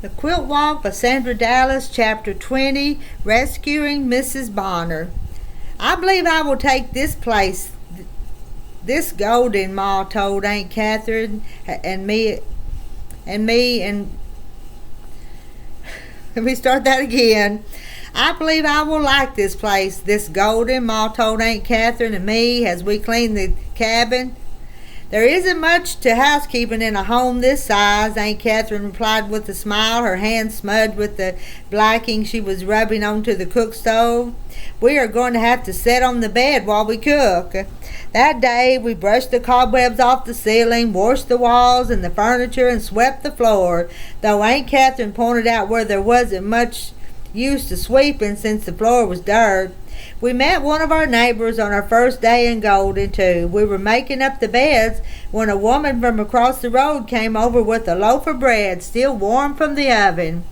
The Quilt Walk by Sandra Dallas, Chapter 20, Rescuing Mrs. Bonner. I believe I will take this place, this golden, Ma told Aunt Catherine and me, and let me start that again. I believe I will like this place, this golden, Ma told Aunt Catherine and me as we cleaned the cabin. There isn't much to housekeeping in a home this size, Aunt Catherine replied with a smile, her hands smudged with the blacking she was rubbing onto the cook stove. We are going to have to sit on the bed while we cook. That day we brushed the cobwebs off the ceiling, washed the walls and the furniture, and swept the floor, though Aunt Catherine pointed out where there wasn't much use to sweeping since the floor was dirt. We met one of our neighbors on our first day in Golden, too. We were making up the beds when a woman from across the road came over with a loaf of bread, still warm from the oven.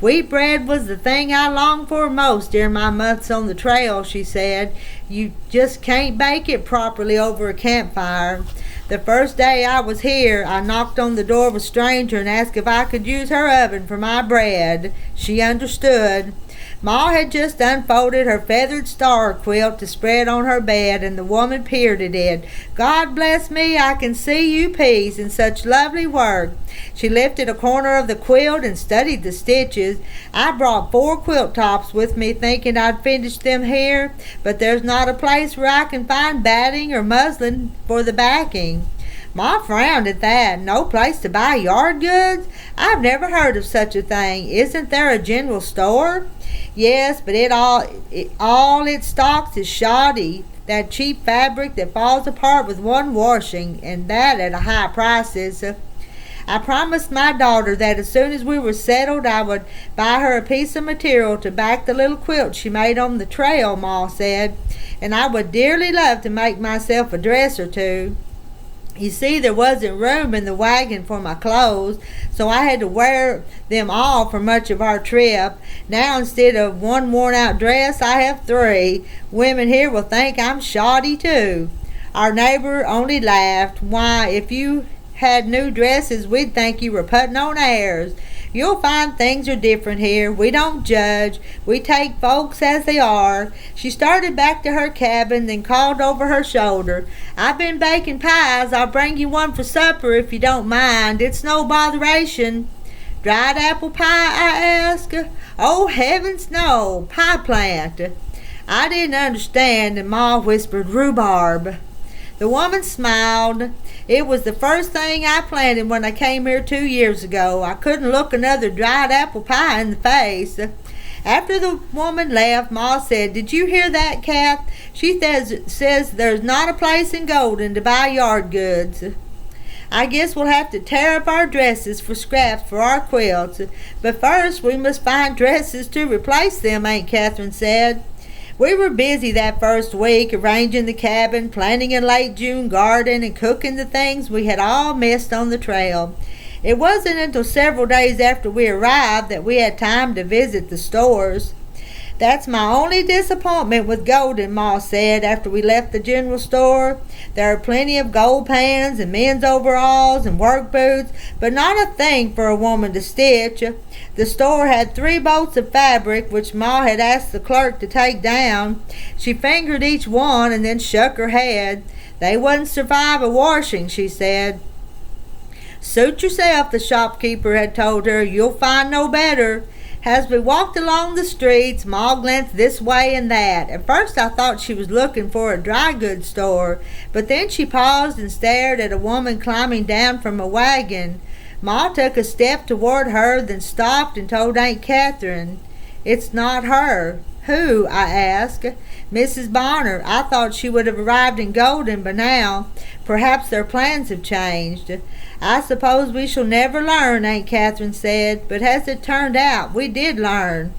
Wheat bread was the thing I longed for most during my months on the trail, she said. You just can't bake it properly over a campfire. The first day I was here, I knocked on the door of a stranger and asked if I could use her oven for my bread. She understood. Ma had just unfolded her feathered star quilt to spread on her bed, and the woman peered at it. God bless me, I can see you peas in such lovely work. She lifted a corner of the quilt and studied the stitches. I brought 4 quilt tops with me, thinking I'd finish them here, but there's not a place where I can find batting or muslin for the backing. Ma frowned at that. No place to buy yard goods? I've never heard of such a thing. Isn't there a general store? Yes, but all it stocks is shoddy, that cheap fabric that falls apart with one washing, and that at a high price. I promised my daughter that as soon as we were settled I would buy her a piece of material to back the little quilt she made on the trail, Ma said, and I would dearly love to make myself a dress or two. You see, there wasn't room in the wagon for my clothes, so I had to wear them all for much of our trip. Now, instead of one worn-out dress, I have 3. Women here will think I'm shoddy, too. Our neighbor only laughed. Why, if you had new dresses, we'd think you were putting on airs. You'll find things are different here. We don't judge. We take folks as they are. She started back to her cabin, then called over her shoulder. I've been baking pies. I'll bring you one for supper if you don't mind. It's no botheration. Dried apple pie, I asked. Oh, heavens, no. Pie plant. I didn't understand, and Ma whispered, rhubarb. The woman smiled. It was the first thing I planted when I came here 2 years ago. I couldn't look another dried apple pie in the face. After the woman left, Ma said, Did you hear that, Kath? She says there's not a place in Golden to buy yard goods. I guess we'll have to tear up our dresses for scraps for our quilts. But first we must find dresses to replace them, Aunt Catherine said. We were busy that first week, arranging the cabin, planting a late June garden, and cooking the things we had all missed on the trail. It wasn't until several days after we arrived that we had time to visit the stores. That's my only disappointment with Golden, Ma said after we left the general store. There are plenty of gold pans and men's overalls and work boots, but not a thing for a woman to stitch. The store had 3 bolts of fabric, which Ma had asked the clerk to take down. She fingered each one and then shook her head. They wouldn't survive a washing, she said. Suit yourself, the shopkeeper had told her. You'll find no better. As we walked along the streets, Ma glanced this way and that. At first I thought she was looking for a dry goods store, but then she paused and stared at a woman climbing down from a wagon. Ma took a step toward her, then stopped and told Aunt Catherine, It's not her. Who? I asked. Mrs. Bonner. I thought she would have arrived in Golden by now. Perhaps their plans have changed. I suppose we shall never learn, Aunt Catherine said, but as it turned out, we did learn.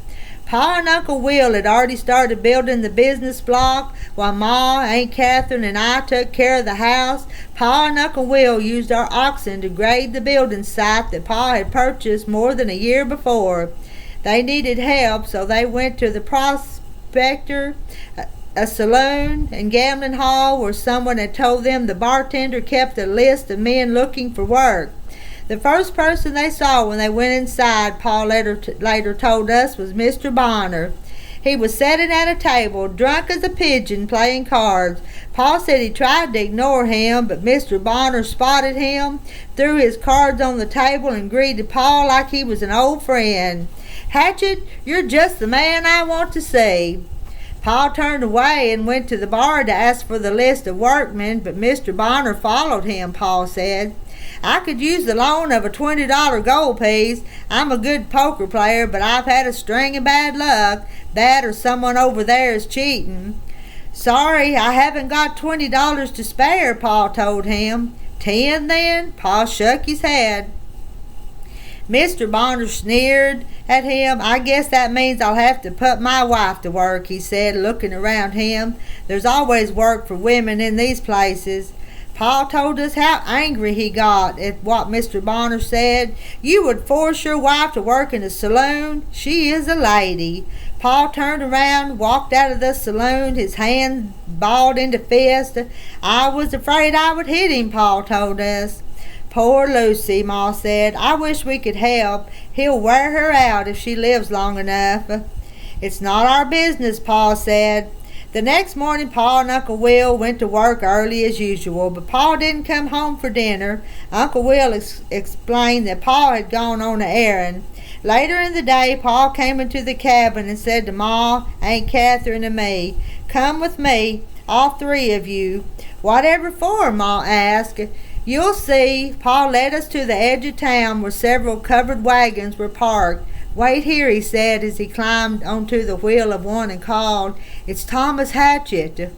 Pa and Uncle Will had already started building the business block, while Ma, Aunt Catherine, and I took care of the house. Pa and Uncle Will used our oxen to grade the building site that Pa had purchased more than a year before. They needed help, so they went to the prospector, a saloon and gambling hall where someone had told them the bartender kept a list of men looking for work. The first person they saw when they went inside, Pa later told us, was Mr. Bonner. He was sitting at a table, drunk as a pigeon, playing cards. Pa said he tried to ignore him, but Mr. Bonner spotted him, threw his cards on the table, and greeted Pa like he was an old friend. "Hatchet, you're just the man I want to see." Pa turned away and went to the bar to ask for the list of workmen, but Mr. Bonner followed him, Pa said. "I could use the loan of a $20 gold piece. I'm a good poker player, but I've had a string of bad luck. That or someone over there is cheating." "Sorry, I haven't got $20 to spare," Pa told him. "10 then?" Pa shook his head. Mr. Bonner sneered at him. "I guess that means I'll have to put my wife to work," he said, looking around him. "There's always work for women in these places." Pa told us how angry he got at what Mr. Bonner said. "You would force your wife to work in a saloon? She is a lady." Pa turned around, walked out of the saloon, his hands balled into fists. "I was afraid I would hit him," Pa told us. "Poor Lucy," Ma said. "I wish we could help. He'll wear her out if she lives long enough." "It's not our business," Pa said. The next morning, Pa and Uncle Will went to work early as usual, but Pa didn't come home for dinner. Uncle Will explained that Pa had gone on an errand. Later in the day, Pa came into the cabin and said to Ma, Aunt Catherine, and me, "Come with me, all 3 of you." "Whatever for?" Ma asked. "You'll see." Pa led us to the edge of town where several covered wagons were parked. "Wait here," he said as he climbed onto the wheel of one and called, "It's Thomas Hatchet."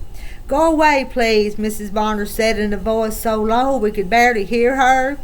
"Go away, please," Mrs. Bonner said in a voice so low we could barely hear her.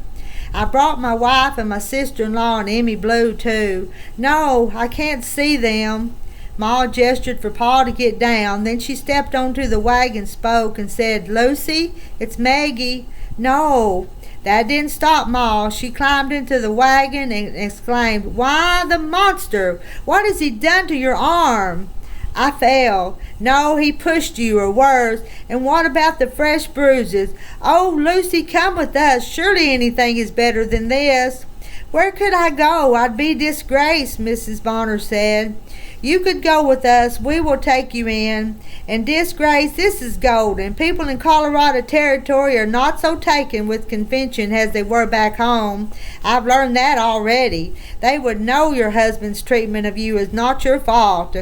"I brought my wife and my sister-in-law and Emmy Blue, too." "No, I can't see them." Ma gestured for Pa to get down. Then she stepped onto the wagon, spoke, and said, "Lucy, it's Maggie." "No." That didn't stop Ma. She climbed into the wagon and exclaimed, "Why, the monster! What has he done to your arm?" "I fell." "No, he pushed you, or worse. And what about the fresh bruises?" "Oh, Lucy, come with us. Surely anything is better than this." "Where could I go? I'd be disgraced," Mrs. Bonner said. "You could go with us. We will take you in. And disgrace, this is golden. People in Colorado Territory are not so taken with convention as they were back home. I've learned that already. They would know your husband's treatment of you is not your fault."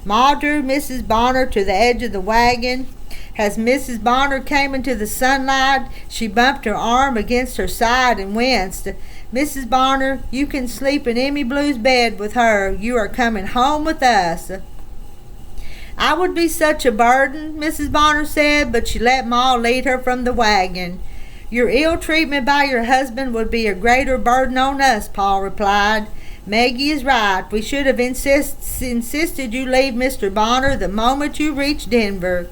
Ma drew Mrs. Bonner to the edge of the wagon. As Mrs. Bonner came into the sunlight, she bumped her arm against her side and winced. "Mrs. Bonner, you can sleep in Emmy Blue's bed with her. You are coming home with us." "I would be such a burden," Mrs. Bonner said, but she let Ma lead her from the wagon. "Your ill treatment by your husband would be a greater burden on us," Pa replied. "Maggie is right. We should have insisted you leave Mr. Bonner the moment you reached Denver."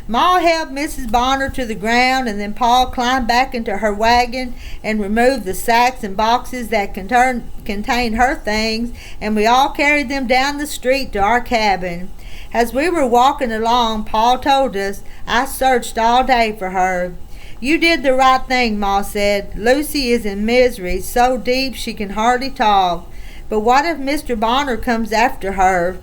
Ma helped Mrs. Bonner to the ground, and then Pa climbed back into her wagon and removed the sacks and boxes that contained her things, and we all carried them down the street to our cabin. As we were walking along, Pa told us, "I searched all day for her." "You did the right thing," Ma said. "Lucy is in misery, so deep she can hardly talk. But what if Mr. Bonner comes after her?"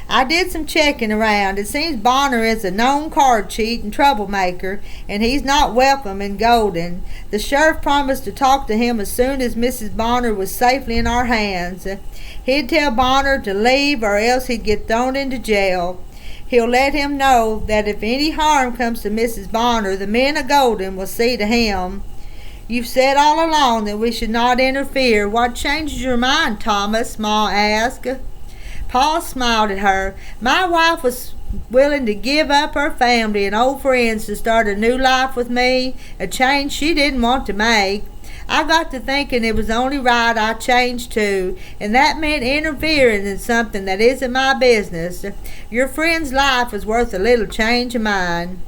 "I did some checking around. It seems Bonner is a known card cheat and troublemaker, and he's not welcome in Golden. The sheriff promised to talk to him as soon as Mrs. Bonner was safely in our hands. He'd tell Bonner to leave or else he'd get thrown into jail. He'll let him know that if any harm comes to Mrs. Bonner, the men of Golden will see to him." "You've said all along that we should not interfere. What changes your mind, Thomas?" Ma asked. Pa smiled at her. "My wife was willing to give up her family and old friends to start a new life with me, a change she didn't want to make. I got to thinking it was only right I changed too, and that meant interfering in something that isn't my business. Your friend's life was worth a little change of mine."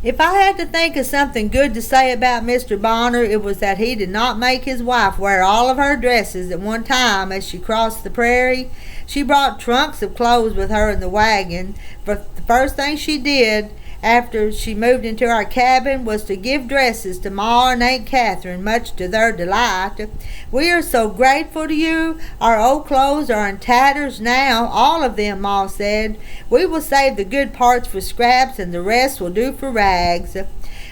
If I had to think of something good to say about Mr. Bonner, it was that he did not make his wife wear all of her dresses at one time as she crossed the prairie. She brought trunks of clothes with her in the wagon, but the first thing she did after she moved into our cabin was to give dresses to Ma and Aunt Catherine, much to their delight. We are so grateful to you. Our old clothes are in tatters now, all of them, Ma said. We will save the good parts for scraps and the rest will do for rags.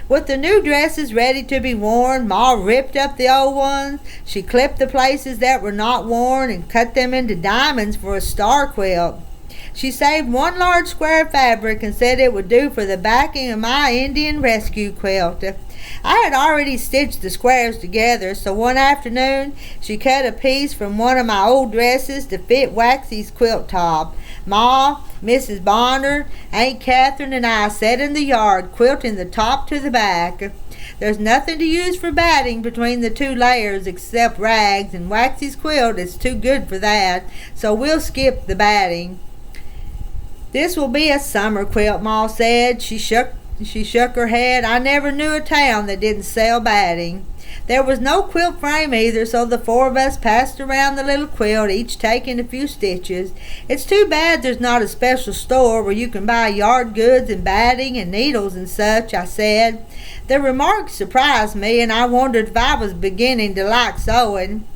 With the new dresses ready to be worn, Ma ripped up the old ones. She clipped the places that were not worn and cut them into diamonds for a star quilt. She saved one large square of fabric and said it would do for the backing of my Indian rescue quilt. I had already stitched the squares together, so one afternoon she cut a piece from one of my old dresses to fit Waxy's quilt top. Ma, Mrs. Bonner, Aunt Catherine, and I sat in the yard, quilting the top to the back. There's nothing to use for batting between the two layers except rags, and Waxy's quilt is too good for that, so we'll skip the batting. This will be a summer quilt, Ma said. She shook her head. I never knew a town that didn't sell batting. There was no quilt frame either, so the four of us passed around the little quilt, each taking a few stitches. It's too bad there's not a special store where you can buy yard goods and batting and needles and such, I said. The remark surprised me, and I wondered if I was beginning to like sewing.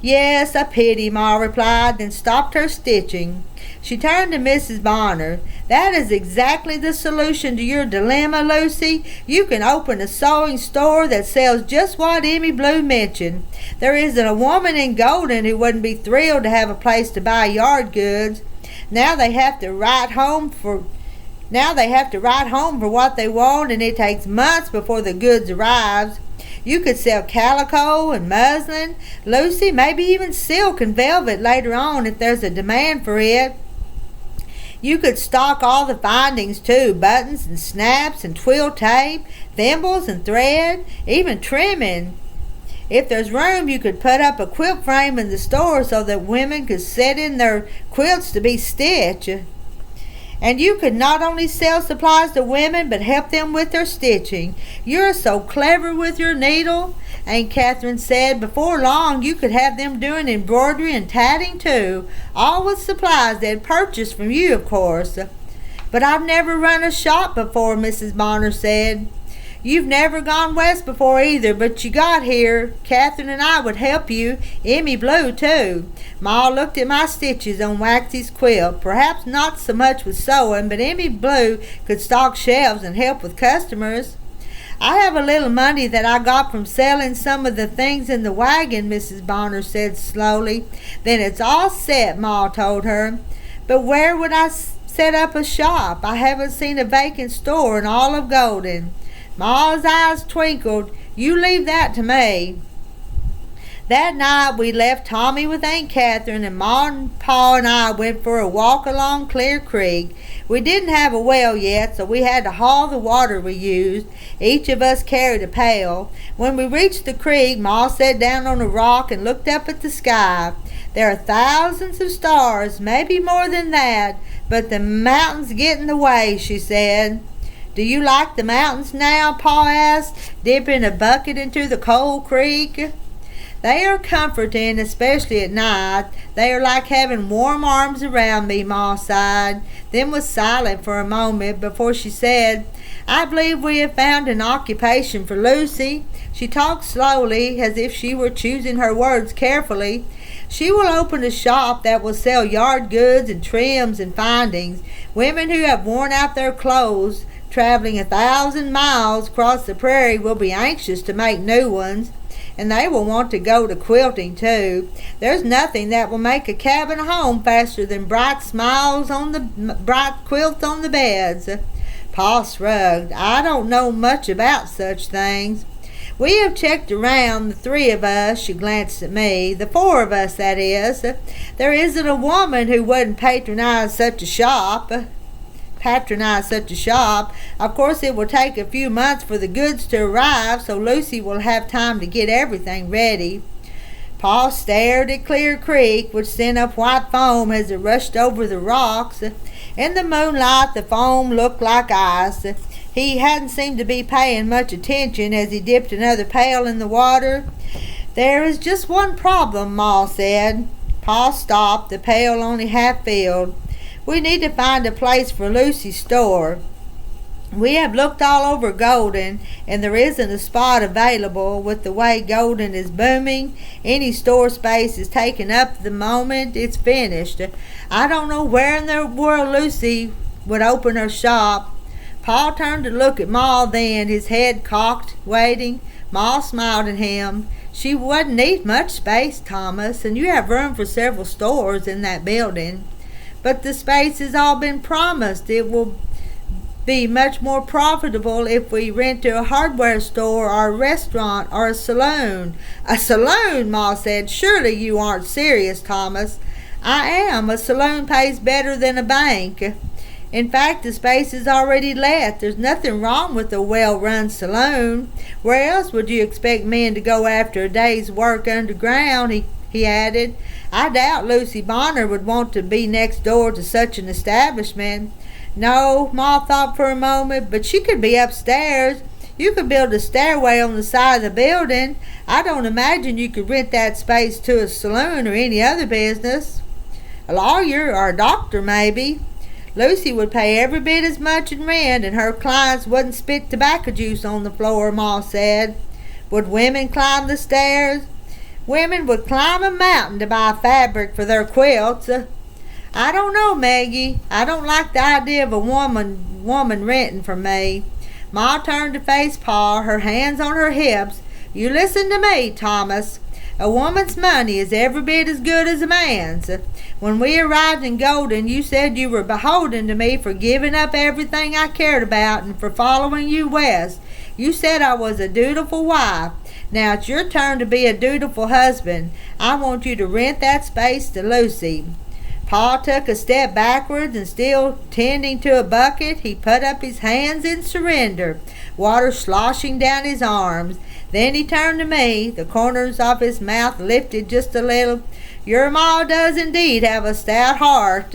Yes, a pity, Ma replied, then stopped her stitching. She turned to Mrs. Bonner. That is exactly the solution to your dilemma, Lucy. You can open a sewing store that sells just what Emmy Blue mentioned. There isn't a woman in Golden who wouldn't be thrilled to have a place to buy yard goods. Now they have to write home for what they want, and it takes months before the goods arrives. You could sell calico and muslin, Lucy, maybe even silk and velvet later on if there's a demand for it. You could stock all the findings too, buttons and snaps and twill tape, thimbles and thread, even trimming. If there's room, you could put up a quilt frame in the store so that women could set in their quilts to be stitched. And you could not only sell supplies to women, but help them with their stitching. You're so clever with your needle, Aunt Catherine said. Before long, you could have them doing embroidery and tatting too, all with supplies they'd purchased from you, of course. But I've never run a shop before, Mrs. Bonner said. You've never gone west before either, but you got here. Catherine and I would help you. Emmy Blue, too. Ma looked at my stitches on Waxy's quilt. Perhaps not so much with sewing, but Emmy Blue could stock shelves and help with customers. I have a little money that I got from selling some of the things in the wagon, Mrs. Bonner said slowly. Then it's all set, Ma told her. But where would I set up a shop? I haven't seen a vacant store in all of Golden. Ma's eyes twinkled. You leave that to me. That night we left Tommy with Aunt Catherine, and Ma and Pa and I went for a walk along Clear Creek. We didn't have a well yet, so we had to haul the water we used. Each of us carried a pail. When we reached the creek, Ma sat down on a rock and looked up at the sky. There are thousands of stars, maybe more than that, but the mountains get in the way, she said. Do you like the mountains now? Pa asked, dipping a bucket into the cold creek. They are comforting, especially at night. They are like having warm arms around me, Ma sighed, then was silent for a moment before she said, I believe we have found an occupation for Lucy. She talked slowly, as if she were choosing her words carefully. She will open a shop that will sell yard goods and trims and findings. Women who have worn out their clothes traveling 1,000 miles across the prairie will be anxious to make new ones, and they will want to go to quilting too. There's nothing that will make a cabin a home faster than bright quilts on the beds. Pa shrugged. I don't know much about such things. We have checked around, the three of us, she glanced at me, the four of us, that is. There isn't a woman who wouldn't patronize such a shop. Of course, it will take a few months for the goods to arrive, so Lucy will have time to get everything ready. Pa stared at Clear Creek, which sent up white foam as it rushed over the rocks. In the moonlight, the foam looked like ice. He hadn't seemed to be paying much attention as he dipped another pail in the water. There is just one problem, Ma said. Pa stopped, the pail only half filled. We need to find a place for Lucy's store. We have looked all over Golden, and there isn't a spot available. With the way Golden is booming, any store space is taken up the moment it's finished. I don't know where in the world Lucy would open her shop." Paul turned to look at Ma then, his head cocked, waiting. Ma smiled at him. "She wouldn't need much space, Thomas, and you have room for several stores in that building." "But the space has all been promised. It will be much more profitable if we rent to a hardware store or a restaurant or a saloon." "A saloon?" Ma said. "Surely you aren't serious, Thomas." "I am. A saloon pays better than a bank. In fact, the space is already let. There's nothing wrong with a well-run saloon. Where else would you expect men to go after a day's work underground?" he added. "I doubt Lucy Bonner would want to be next door to such an establishment." "No," Ma thought for a moment, "but she could be upstairs. You could build a stairway on the side of the building. I don't imagine you could rent that space to a saloon or any other business. A lawyer or a doctor, maybe." "Lucy would pay every bit as much in rent, and her clients wouldn't spit tobacco juice on the floor," Ma said. "Would women climb the stairs?" "Women would climb a mountain to buy fabric for their quilts." "I don't know, Maggie. I don't like the idea of a woman renting from me." Ma turned to face Pa, her hands on her hips. "You listen to me, Thomas. A woman's money is every bit as good as a man's. When we arrived in Golden, you said you were beholden to me for giving up everything I cared about and for following you west. You said I was a dutiful wife. Now it's your turn to be a dutiful husband. I want you to rent that space to Lucy." Pa took a step backwards, and still tending to a bucket, he put up his hands in surrender, water sloshing down his arms. Then he turned to me, the corners of his mouth lifted just a little. "Your ma does indeed have a stout heart."